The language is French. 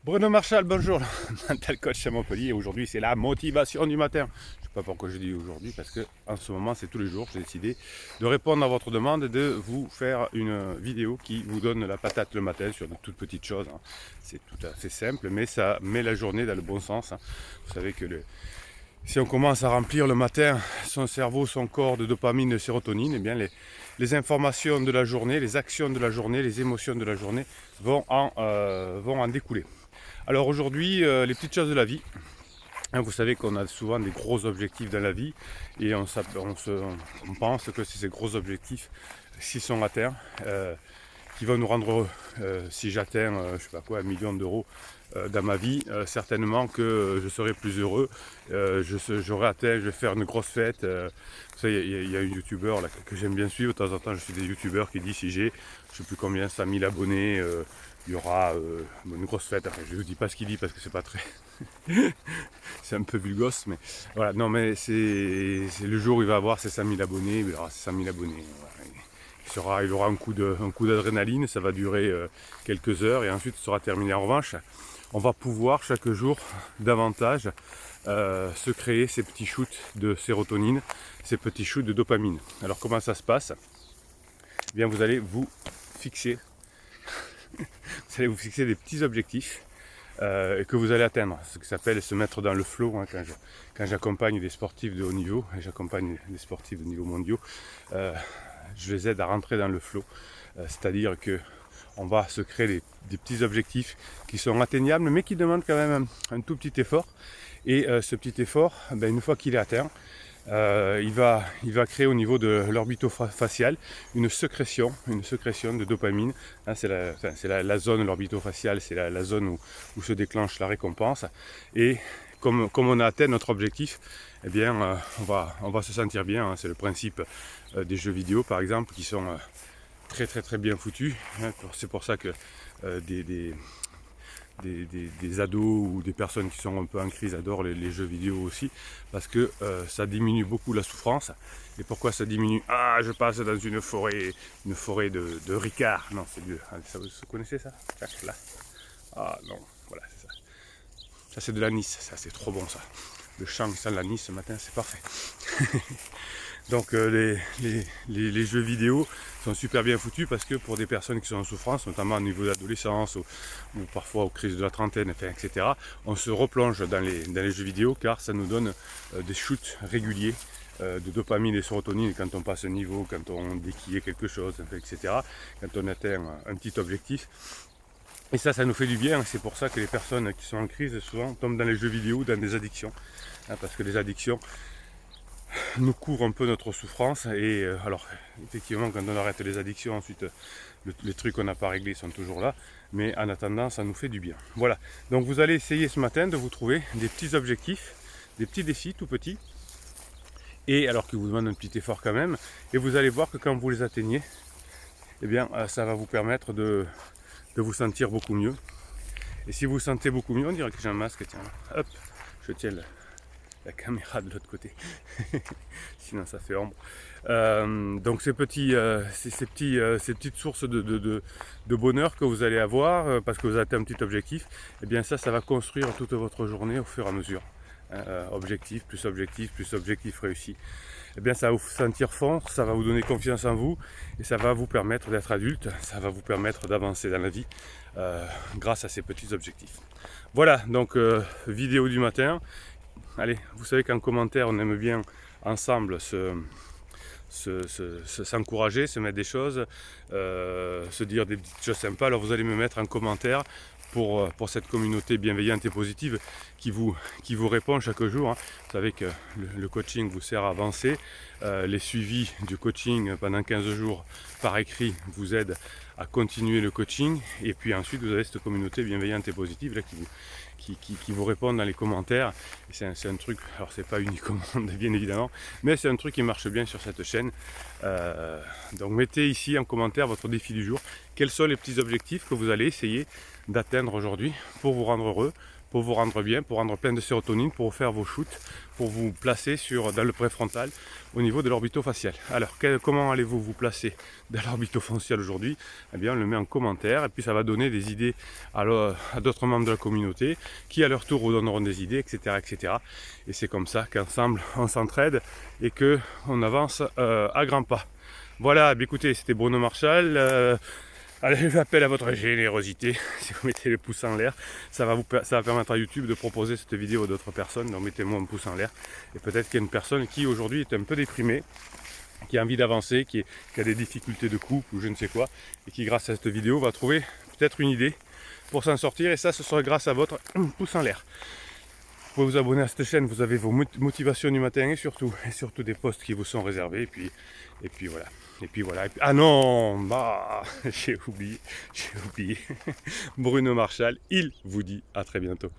Bruno Marchal, bonjour, mental coach à Montpellier. Aujourd'hui, c'est la motivation du matin. Je ne sais pas pourquoi je dis aujourd'hui, parce que en ce moment, c'est tous les jours. J'ai décidé de répondre à votre demande et de vous faire une vidéo qui vous donne la patate le matin sur de toutes petites choses. C'est tout à fait simple, mais ça met la journée dans le bon sens. Vous savez que si on commence à remplir le matin son cerveau, son corps de dopamine, de sérotonine, eh bien les informations de la journée, les actions de la journée, les émotions de la journée vont en découler. Alors aujourd'hui, les petites choses de la vie. Vous savez qu'on a souvent des gros objectifs dans la vie et on pense que c'est ces gros objectifs, s'ils sont atteints, qui vont nous rendre heureux. Si j'atteins, je sais pas quoi, 1 million d'euros dans ma vie, certainement que je serai plus heureux. J'aurai atteint, je vais faire une grosse fête. Vous savez, il y a un youtubeur que j'aime bien suivre. De temps en temps, je suis des youtubeurs qui disent si j'ai, je sais plus combien, 100 000 abonnés, il y aura une grosse fête. Enfin, je ne vous dis pas ce qu'il dit parce que c'est pas très. C'est un peu vulgos, mais voilà. Non, mais c'est le jour où il va avoir ses 100 000 abonnés, il aura ses 100 000 abonnés. Voilà. Il aura un coup d'adrénaline, ça va durer quelques heures et ensuite ce sera terminé. En revanche, on va pouvoir chaque jour davantage se créer ces petits shoots de sérotonine, ces petits shoots de dopamine. Alors comment ça se passe? Eh bien, vous allez vous fixer des petits objectifs que vous allez atteindre, ce qui s'appelle se mettre dans le flow. Quand j'accompagne des sportifs de haut niveau, et j'accompagne des sportifs de niveau mondiaux, je les aide à rentrer dans le flow, c'est-à-dire que on va se créer des petits objectifs qui sont atteignables, mais qui demandent quand même un tout petit effort. Et ce petit effort, une fois qu'il est atteint, il va créer au niveau de l'orbito-facial une sécrétion de dopamine. C'est la zone, l'orbito-facial, c'est la zone où se déclenche la récompense. Et comme on a atteint notre objectif, eh bien, on va se sentir bien. C'est le principe des jeux vidéo, par exemple, qui sont très bien foutus. C'est pour ça que des ados ou des personnes qui sont un peu en crise adorent les jeux vidéo aussi, parce que ça diminue beaucoup la souffrance. Et pourquoi ça diminue? Ah, je passe dans une forêt de Ricard. Non, c'est mieux. Vous connaissez ça? Là. Ah non, voilà, c'est ça. Ça, c'est de l'anis, ça, c'est trop bon ça. Le chant sans l'anis ce matin, c'est parfait. Donc les jeux vidéo sont super bien foutus parce que pour des personnes qui sont en souffrance, notamment au niveau de l'adolescence ou parfois aux crises de la trentaine, etc., on se replonge dans les jeux vidéo car ça nous donne des shoots réguliers de dopamine et de sérotonine quand on passe un niveau, quand on déquille quelque chose, etc., quand on atteint un petit objectif. Et ça nous fait du bien. C'est pour ça que les personnes qui sont en crise souvent tombent dans les jeux vidéo, dans des addictions, parce que les addictions nous couvre un peu notre souffrance. Et alors effectivement, quand on arrête les addictions, ensuite les trucs qu'on n'a pas réglés sont toujours là, mais en attendant ça nous fait du bien. Voilà, donc vous allez essayer ce matin de vous trouver des petits objectifs, des petits défis tout petits, et alors qu'ils vous demandent un petit effort quand même, et vous allez voir que quand vous les atteignez, eh bien ça va vous permettre de vous sentir beaucoup mieux. Et si vous vous sentez beaucoup mieux, on dirait que j'ai un masque, tiens, hop, je tiens la caméra de l'autre côté, sinon ça fait ombre. Donc ces petites sources de bonheur que vous allez avoir parce que vous avez atteint un petit objectif, et bien ça va construire toute votre journée au fur et à mesure. Objectif plus objectif plus objectif réussi. Et bien ça va vous sentir fort, ça va vous donner confiance en vous et ça va vous permettre d'être adulte, ça va vous permettre d'avancer dans la vie grâce à ces petits objectifs. Voilà, donc vidéo du matin. Allez, vous savez qu'en commentaire, on aime bien ensemble s'encourager, se mettre des choses, se dire des petites choses sympas. Alors vous allez me mettre en commentaire pour cette communauté bienveillante et positive qui vous répond chaque jour. Vous savez que le coaching vous sert à avancer. Les suivis du coaching pendant 15 jours par écrit vous aident à continuer le coaching. Et puis ensuite, vous avez cette communauté bienveillante et positive là, qui vous répond dans les commentaires. Et c'est un truc, alors c'est pas uniquement bien évidemment, mais c'est un truc qui marche bien sur cette chaîne. Donc mettez ici en commentaire votre défi du jour. Quels sont les petits objectifs que vous allez essayer d'atteindre aujourd'hui pour vous rendre heureux, pour vous rendre bien, pour rendre plein de sérotonine, pour faire vos shoots, pour vous placer dans le préfrontal au niveau de l'orbito-facial. Alors comment allez-vous vous placer dans l'orbito-facial aujourd'hui? Eh bien on le met en commentaire et puis ça va donner des idées à d'autres membres de la communauté qui à leur tour vous donneront des idées, etc. etc. Et c'est comme ça qu'ensemble on s'entraide et qu'on avance à grands pas. Voilà, écoutez, c'était Bruno Marchal. Allez, j'appelle à votre générosité. Si vous mettez le pouce en l'air, ça va permettre à YouTube de proposer cette vidéo à d'autres personnes. Donc mettez-moi un pouce en l'air. Et peut-être qu'il y a une personne qui aujourd'hui est un peu déprimée, qui a envie d'avancer, qui a des difficultés de couple ou je ne sais quoi, et qui grâce à cette vidéo va trouver peut-être une idée pour s'en sortir. Et ça, ce sera grâce à votre pouce en l'air. Vous pouvez vous abonner à cette chaîne, vous avez vos motivations du matin et surtout des posts qui vous sont réservés. Et puis voilà. Ah non, bah, j'ai oublié. Bruno Marchal, il vous dit à très bientôt.